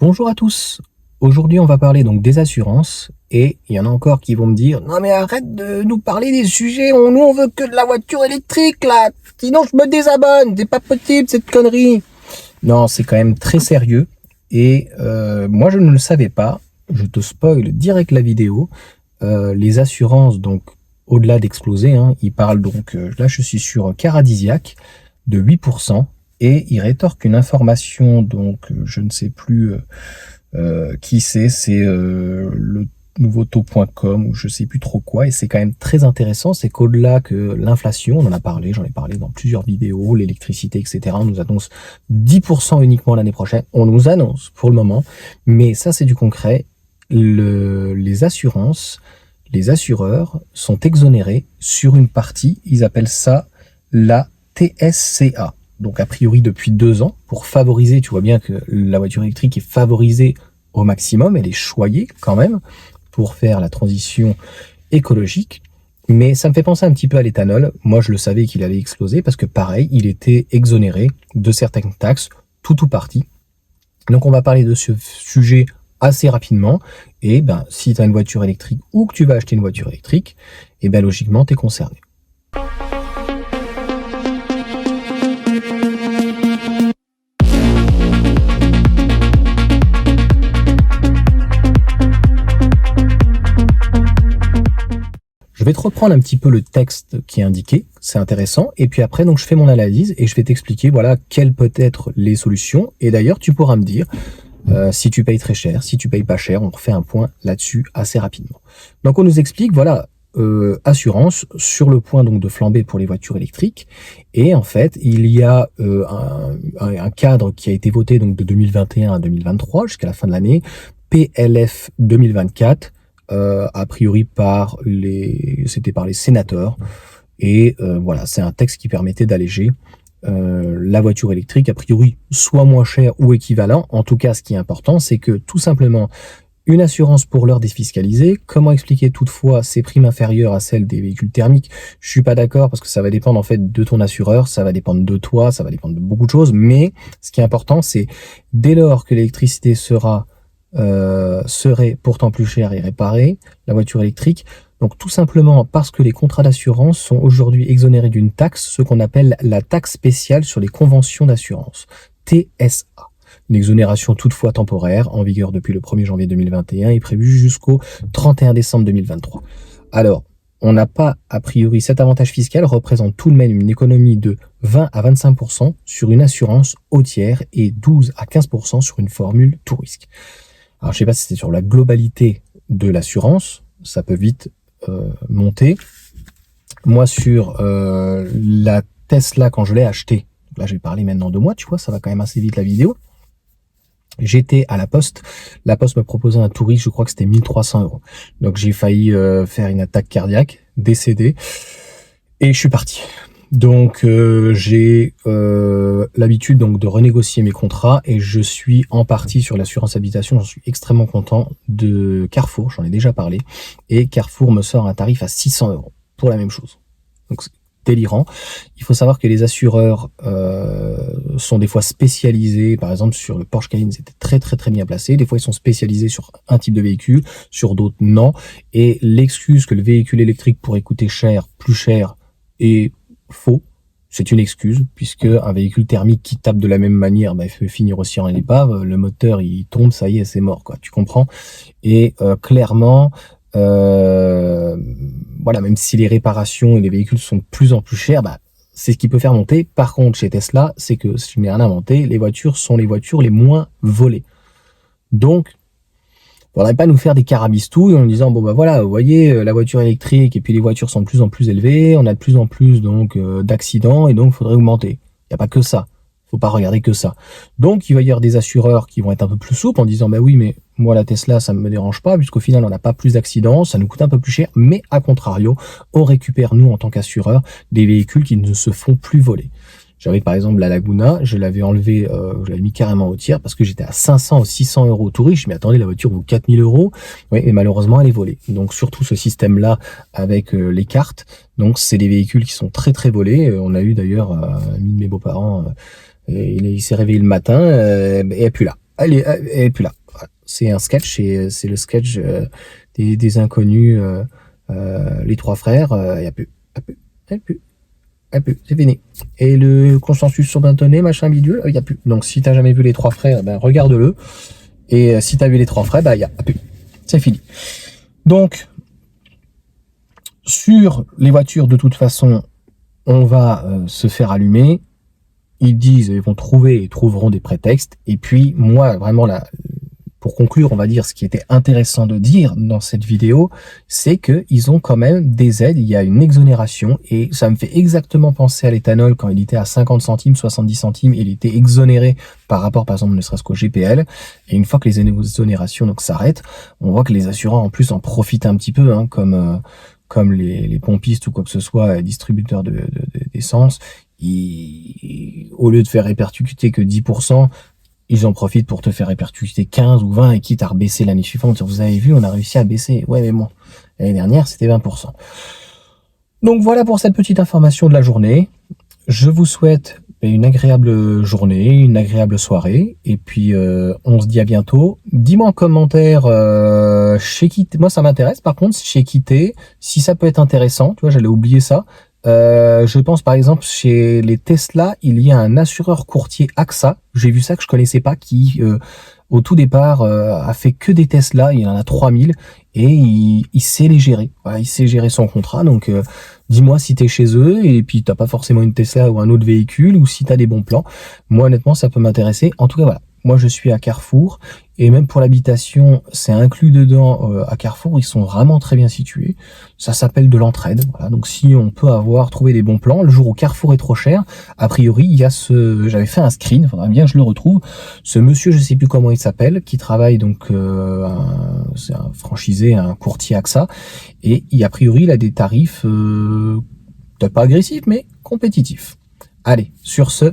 Bonjour à tous. Aujourd'hui, on va parler donc des assurances et il y en a encore qui vont me dire non mais arrête de nous parler des sujets, nous on veut que de la voiture électrique là, sinon je me désabonne, c'est pas possible cette connerie. Non, c'est quand même très sérieux et moi je ne le savais pas, je te spoil direct la vidéo. Les assurances donc au-delà d'exploser, ils parlent donc là je suis sur Caradisiac de 8% et ils rétorquent une information donc je ne sais plus qui c'est le nouveau taux.com ou je sais plus trop quoi, et c'est quand même très intéressant, c'est qu'au-delà que l'inflation, on en a parlé, j'en ai parlé dans plusieurs vidéos, l'électricité, etc., on nous annonce 10% uniquement l'année prochaine, on nous annonce pour le moment, mais ça c'est du concret, les assurances, les assureurs sont exonérés sur une partie, ils appellent ça la TSCA. Donc a priori depuis 2 ans, pour favoriser, tu vois bien que la voiture électrique est favorisée au maximum, elle est choyée quand même pour faire la transition écologique. Mais ça me fait penser un petit peu à l'éthanol. Moi, je le savais qu'il allait exploser parce que pareil, il était exonéré de certaines taxes, tout ou partie. Donc on va parler de ce sujet assez rapidement. Et ben, si tu as une voiture électrique ou que tu vas acheter une voiture électrique, et ben logiquement, tu es concerné. Je vais te reprendre un petit peu le texte qui est indiqué, c'est intéressant, et puis après donc je fais mon analyse et je vais t'expliquer voilà quelles peuvent être les solutions, et d'ailleurs tu pourras me dire si tu payes très cher, si tu payes pas cher, on refait un point là-dessus assez rapidement. Donc on nous explique voilà assurance sur le point donc de flamber pour les voitures électriques, et en fait il y a un cadre qui a été voté donc de 2021 à 2023 jusqu'à la fin de l'année, PLF 2024, a priori c'était par les sénateurs, et voilà, c'est un texte qui permettait d'alléger la voiture électrique, a priori soit moins cher ou équivalent. En tout cas, ce qui est important, c'est que tout simplement une assurance pour l'heure défiscalisée. Comment expliquer toutefois ces primes inférieures à celles des véhicules thermiques? Je suis pas d'accord parce que ça va dépendre en fait de ton assureur, ça va dépendre de toi, ça va dépendre de beaucoup de choses, mais ce qui est important, c'est dès lors que l'électricité serait pourtant plus cher et réparée, la voiture électrique. Donc tout simplement parce que les contrats d'assurance sont aujourd'hui exonérés d'une taxe, ce qu'on appelle la taxe spéciale sur les conventions d'assurance, TSA. Une exonération toutefois temporaire, en vigueur depuis le 1er janvier 2021 et prévue jusqu'au 31 décembre 2023. Alors, on n'a pas, a priori, cet avantage fiscal représente tout de même une économie de 20 à 25% sur une assurance au tiers et 12 à 15% sur une formule tout risque. Alors, je sais pas si c'est sur la globalité de l'assurance, ça peut vite monter. Moi, sur la Tesla, quand je l'ai acheté, là, je vais parler maintenant de moi, tu vois, ça va quand même assez vite la vidéo. J'étais à la Poste me proposait un touriste, je crois que c'était 1300 €. Donc, j'ai failli faire une attaque cardiaque, décédé, et je suis parti. Donc j'ai l'habitude donc de renégocier mes contrats et je suis en partie sur l'assurance habitation. J'en suis extrêmement content de Carrefour, j'en ai déjà parlé, et Carrefour me sort un tarif à 600 € pour la même chose. Donc c'est délirant. Il faut savoir que les assureurs sont des fois spécialisés, par exemple sur le Porsche Cayenne, c'était très bien placé. Des fois ils sont spécialisés sur un type de véhicule, sur d'autres non. Et l'excuse que le véhicule électrique pourrait coûter cher, plus cher, et faux, c'est une excuse, puisque un véhicule thermique qui tape de la même manière, il peut finir aussi en épave, le moteur il tombe, ça y est, c'est mort, quoi, tu comprends. Et clairement, voilà, même si les réparations et les véhicules sont de plus en plus chers, c'est ce qui peut faire monter. Par contre, chez Tesla, c'est que, si je n'ai rien inventé, les voitures sont les voitures les moins volées. Donc, faudrait pas nous faire des carabistouilles en disant bon voilà, vous voyez la voiture électrique et puis les voitures sont de plus en plus élevées, on a de plus en plus donc d'accidents et donc faudrait augmenter. Il y a pas que ça. Faut pas regarder que ça. Donc il va y avoir des assureurs qui vont être un peu plus souples en disant oui mais moi la Tesla ça me dérange pas puisqu'au final on n'a pas plus d'accidents, ça nous coûte un peu plus cher, mais à contrario, on récupère nous en tant qu'assureurs des véhicules qui ne se font plus voler. J'avais par exemple la Laguna, je l'avais enlevé, je l'avais mis carrément au tiers parce que j'étais à 500 ou 600 € tout riche. Mais attendez, la voiture vaut 4000 €. Oui, et malheureusement, elle est volée. Donc surtout ce système-là avec les cartes. Donc c'est des véhicules qui sont très volés. On a eu d'ailleurs un ami de mes beaux-parents, il s'est réveillé le matin et elle est plus là. elle est plus là. Voilà. C'est un sketch, c'est le sketch des inconnus, les trois frères. Il n'y a plus, il n'y a plus. C'est fini. Et le consensus sur Bentonnet, machin bidule, il n'y a plus. Donc si t'as jamais vu les trois frères, ben regarde-le. Et si t'as vu les trois frères, ben il n'y a plus. C'est fini. Donc, sur les voitures, de toute façon, on va se faire allumer. Ils disent, ils vont trouver, ils trouveront des prétextes. Et puis, moi, vraiment, là, pour conclure, on va dire, ce qui était intéressant de dire dans cette vidéo, c'est qu'ils ont quand même des aides, il y a une exonération, et ça me fait exactement penser à l'éthanol quand il était à 50 centimes, 70 centimes, il était exonéré par rapport, par exemple, ne serait-ce qu'au GPL, et une fois que les exonérations donc s'arrêtent, on voit que les assurants en plus en profitent un petit peu, hein, comme les pompistes ou quoi que ce soit, les distributeurs d'essence, au lieu de faire répercuter que 10%, ils en profitent pour te faire répercuter 15 ou 20 et quitte à rebaisser l'année suivante. Vous avez vu, on a réussi à baisser. Ouais, mais bon, l'année dernière, c'était 20%. Donc voilà pour cette petite information de la journée. Je vous souhaite une agréable journée, une agréable soirée. Et puis, on se dit à bientôt. Dis-moi en commentaire chez qui... Moi, ça m'intéresse. Par contre, chez qui t'es, si ça peut être intéressant. Tu vois, j'allais oublier ça. Je pense par exemple chez les Tesla, il y a un assureur courtier AXA, j'ai vu ça que je connaissais pas, qui au tout départ a fait que des Tesla, il en a 3000 et il sait les gérer. Voilà, il sait gérer son contrat, donc dis-moi si t'es chez eux et puis t'as pas forcément une Tesla ou un autre véhicule ou si t'as des bons plans. Moi honnêtement ça peut m'intéresser. En tout cas voilà. Moi, je suis à Carrefour et même pour l'habitation, c'est inclus dedans à Carrefour. Ils sont vraiment très bien situés. Ça s'appelle de l'entraide. Voilà. Donc, si on peut trouver des bons plans, le jour où Carrefour est trop cher, a priori, il y a j'avais fait un screen, faudrait bien que je le retrouve. Ce monsieur, je sais plus comment il s'appelle, qui travaille donc, c'est un franchisé, un courtier AXA. Et a priori, il a des tarifs, peut-être pas agressifs, mais compétitifs. Allez, sur ce,